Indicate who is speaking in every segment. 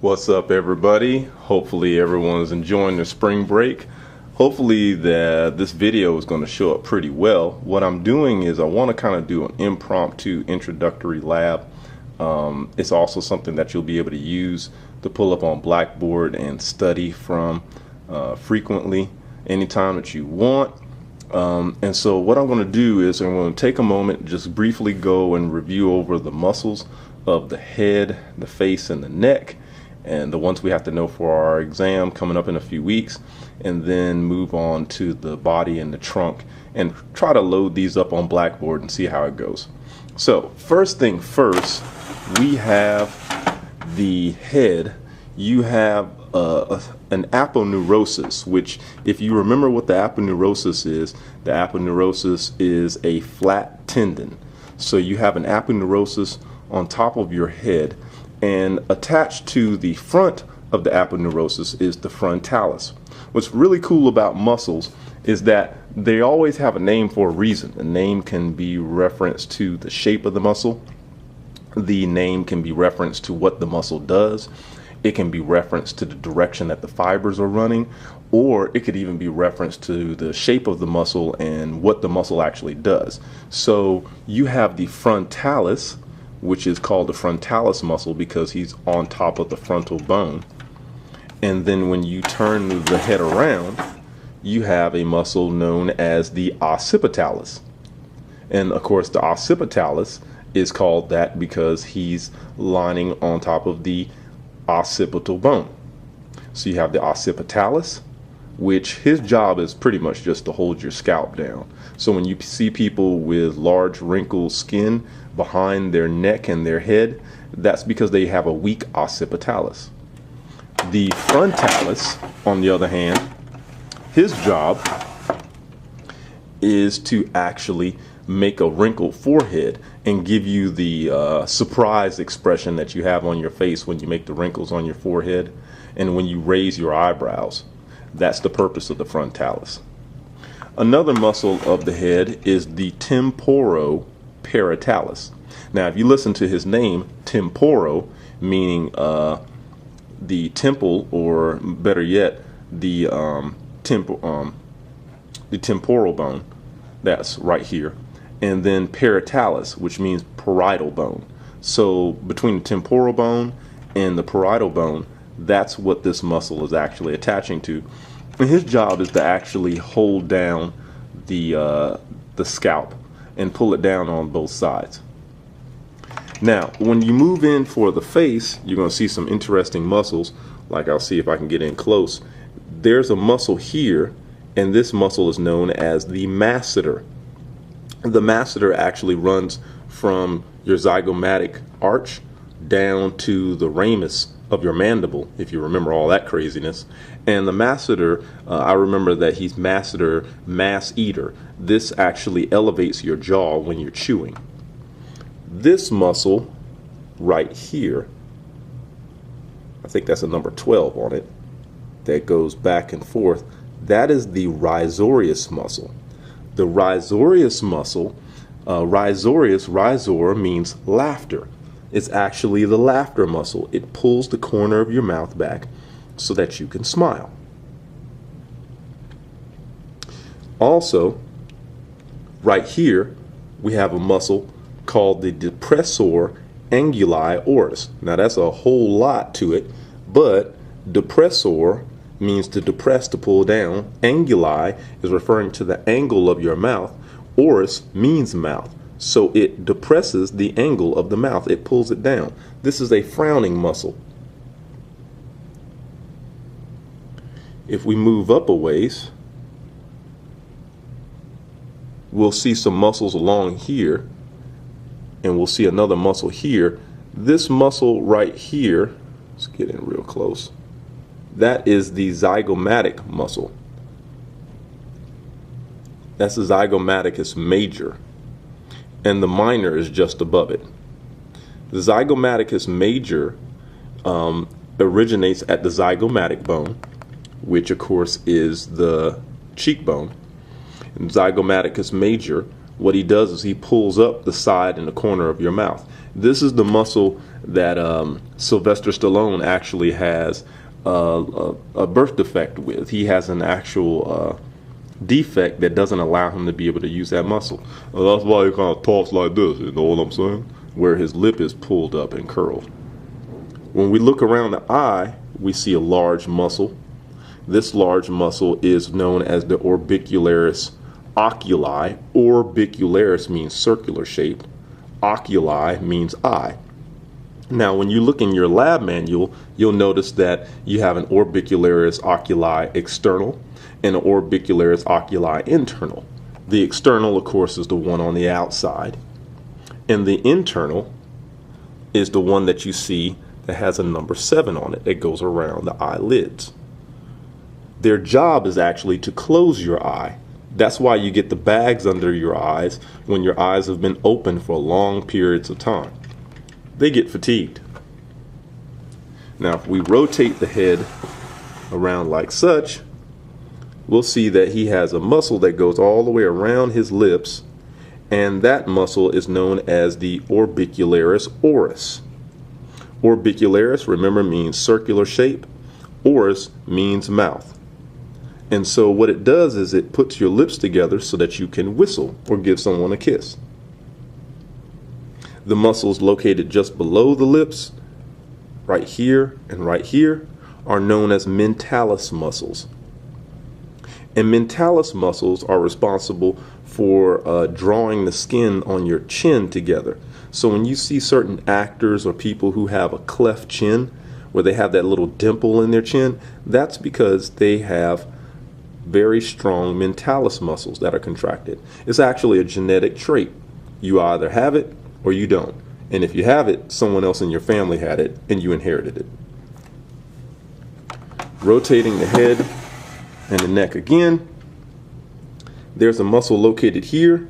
Speaker 1: What's up, everybody? Hopefully everyone's enjoying their spring break. Hopefully this video is going to show up pretty well. What I'm doing is I want to kind of do an impromptu introductory lab. It's also something that you'll be able to use to pull up on Blackboard and study from frequently, anytime that you want. And so what I'm going to do is I'm going to take a moment, just briefly go and review over the muscles of the head, the face, and the neck, and the ones we have to know for our exam coming up in a few weeks, and then move on to the body and the trunk and try to load these up on Blackboard and see how it goes. So first thing first, we have the head. You have an aponeurosis, which, if you remember what the aponeurosis is a flat tendon. So you have an aponeurosis on top of your head, and attached to the front of the aponeurosis is the frontalis. What's really cool about muscles is that they always have a name for a reason. The name can be reference to the shape of the muscle. The name can be reference to what the muscle does. It can be reference to the direction that the fibers are running, or it could even be reference to the shape of the muscle and what the muscle actually does. So you have the frontalis, which is called the frontalis muscle because he's on top of the frontal bone. And then when you turn the head around, you have a muscle known as the occipitalis. And of course, the occipitalis is called that because he's lining on top of the occipital bone. So you have the occipitalis, which his job is pretty much just to hold your scalp down. So when you see people with large wrinkled skin behind their neck and their head, that's because they have a weak occipitalis. The frontalis, on the other hand, his job is to actually make a wrinkled forehead and give you the surprise expression that you have on your face when you make the wrinkles on your forehead and when you raise your eyebrows. That's the purpose of the frontalis. Another muscle of the head is the temporoparietal. Now, if you listen to his name, temporo, meaning the temple, or better yet, the temporal bone, that's right here, and then parietalis, which means parietal bone. So between the temporal bone and the parietal bone, that's what this muscle is actually attaching to. And his job is to actually hold down the scalp and pull it down on both sides. Now, when you move in for the face, you're going to see some interesting muscles. Like, I'll see if I can get in close. There's a muscle here, and this muscle is known as the masseter. The masseter actually runs from your zygomatic arch down to the ramus of your mandible, if you remember all that craziness. And the masseter, I remember that he's masseter, mass eater. This actually elevates your jaw when you're chewing. This muscle right here, I think that's a number 12 on it, that goes back and forth, that is the risorius muscle. The risorius muscle, risor means laughter. It's actually the laughter muscle. It pulls the corner of your mouth back so that you can smile. Also, right here, we have a muscle called the depressor anguli oris. Now, that's a whole lot to it, but depressor means to depress, to pull down. Anguli is referring to the angle of your mouth. Oris means mouth. So it depresses the angle of the mouth. It pulls it down. This is a frowning muscle. If we move up a ways, we'll see some muscles along here, and we'll see another muscle here. This muscle right here, let's get in real close, that is the zygomatic muscle. That's the zygomaticus major, and the minor is just above it. The zygomaticus major originates at the zygomatic bone, which of course is the cheekbone. And zygomaticus major what he does is he pulls up the side and the corner of your mouth. This is the muscle that Sylvester Stallone actually has a birth defect with. He has an actual defect that doesn't allow him to be able to use that muscle. That's why he kind of talks like this, you know what I'm saying? Where his lip is pulled up and curled. When we look around the eye, we see a large muscle. This large muscle is known as the orbicularis oculi. Orbicularis means circular shape. Oculi means eye. Now, when you look in your lab manual, you'll notice that you have an orbicularis oculi external and an orbicularis oculi internal. The external, of course, is the one on the outside, and the internal is the one that you see that has a number 7 on it that goes around the eyelids. Their job is actually to close your eye. That's why you get the bags under your eyes when your eyes have been open for long periods of time. They get fatigued. Now, if we rotate the head around like such, we'll see that he has a muscle that goes all the way around his lips, and that muscle is known as the orbicularis oris. Orbicularis, remember, means circular shape. Oris means mouth. And so what it does is it puts your lips together so that you can whistle or give someone a kiss. The muscles located just below the lips, right here and right here, are known as mentalis muscles. And mentalis muscles are responsible for drawing the skin on your chin together. So when you see certain actors or people who have a cleft chin, where they have that little dimple in their chin, that's because they have very strong mentalis muscles that are contracted. It's actually a genetic trait. You either have it or you don't. And if you have it, someone else in your family had it and you inherited it. Rotating the head and the neck again, there's a muscle located here,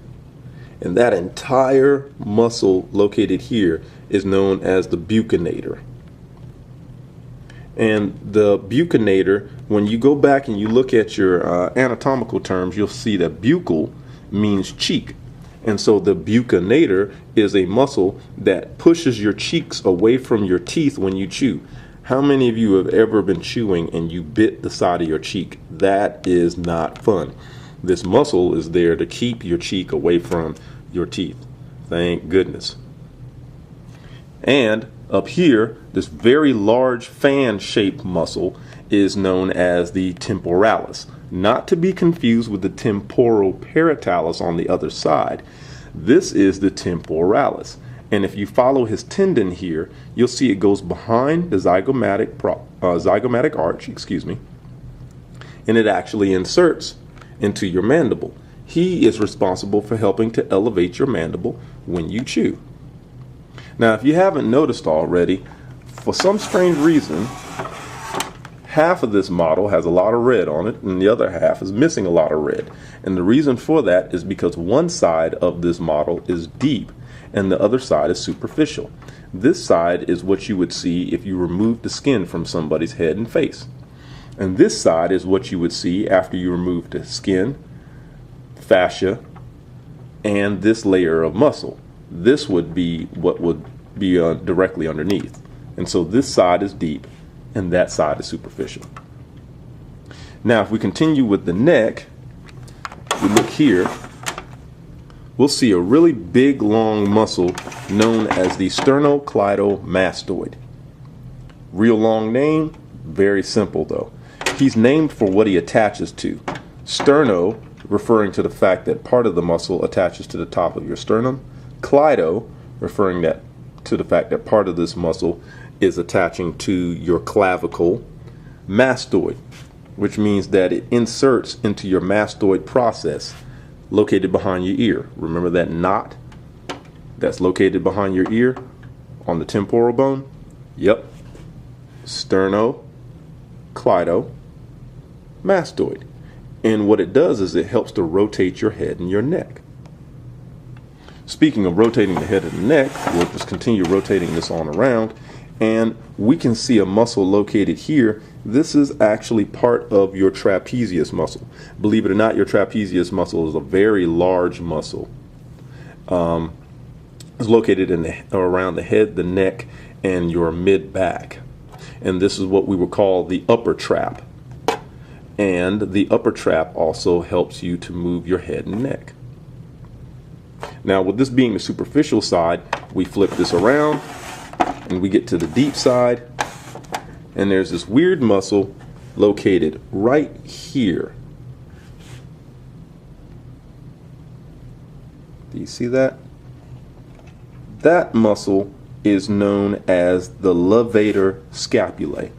Speaker 1: and that entire muscle located here is known as the buccinator. And the buccinator, when you go back and you look at your anatomical terms, you'll see that buccal means cheek. And so the buccinator is a muscle that pushes your cheeks away from your teeth when you chew. How many of you have ever been chewing and you bit the side of your cheek? That is not fun. This muscle is there to keep your cheek away from your teeth. Thank goodness. And up here, this very large fan-shaped muscle is known as the temporalis, not to be confused with the temporal paritalis on the other side. This is the temporalis, and if you follow his tendon here, you'll see it goes behind the zygomatic arch, and it actually inserts into your mandible. He is responsible for helping to elevate your mandible when you chew. Now, if you haven't noticed already, for some strange reason, half of this model has a lot of red on it and the other half is missing a lot of red. And the reason for that is because one side of this model is deep and the other side is superficial. This side is what you would see if you removed the skin from somebody's head and face. And this side is what you would see after you remove the skin, fascia, and this layer of muscle. This would be what would be directly underneath. And so this side is deep and that side is superficial. Now, if we continue with the neck, we look here, we'll see a really big, long muscle known as the sternocleidomastoid. Real long name, very simple though. He's named for what he attaches to. Sterno, referring to the fact that part of the muscle attaches to the top of your sternum. Cleido, referring to the fact that part of this muscle is attaching to your clavicle. Mastoid, which means that it inserts into your mastoid process located behind your ear. Remember that knot that's located behind your ear on the temporal bone? Yep. Sternocleidomastoid. And what it does is it helps to rotate your head and your neck. Speaking of rotating the head and the neck, we'll just continue rotating this on around, and we can see a muscle located here. This is actually part of your trapezius muscle. Believe it or not, your trapezius muscle is a very large muscle. is located around the head, the neck, and your mid-back. And this is what we would call the upper trap. And the upper trap also helps you to move your head and neck. Now, with this being the superficial side, we flip this around and we get to the deep side, and there's this weird muscle located right here. Do you see that? That muscle is known as the levator scapulae.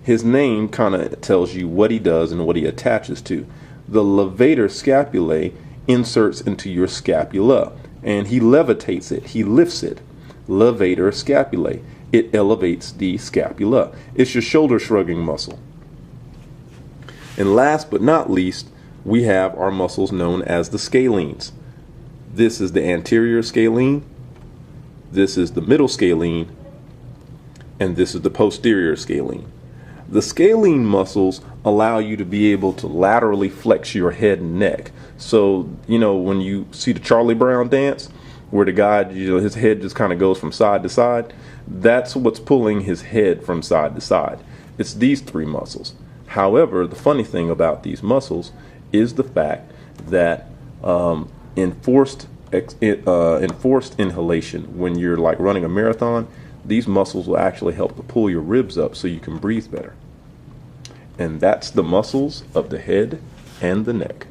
Speaker 1: His name kind of tells you what he does and what he attaches to. The levator scapulae inserts into your scapula, and he levitates it, he lifts it. Levator scapulae. It elevates the scapula. It's your shoulder shrugging muscle. And last but not least, we have our muscles known as the scalenes. This is the anterior scalene, this is the middle scalene, and this is the posterior scalene. The scalene muscles allow you to be able to laterally flex your head and neck. So, you know, when you see the Charlie Brown dance, where the guy, you know, his head just kind of goes from side to side, that's what's pulling his head from side to side. It's these three muscles. However, the funny thing about these muscles is the fact that enforced inhalation, when you're like running a marathon, these muscles will actually help to pull your ribs up so you can breathe better. And that's the muscles of the head and the neck.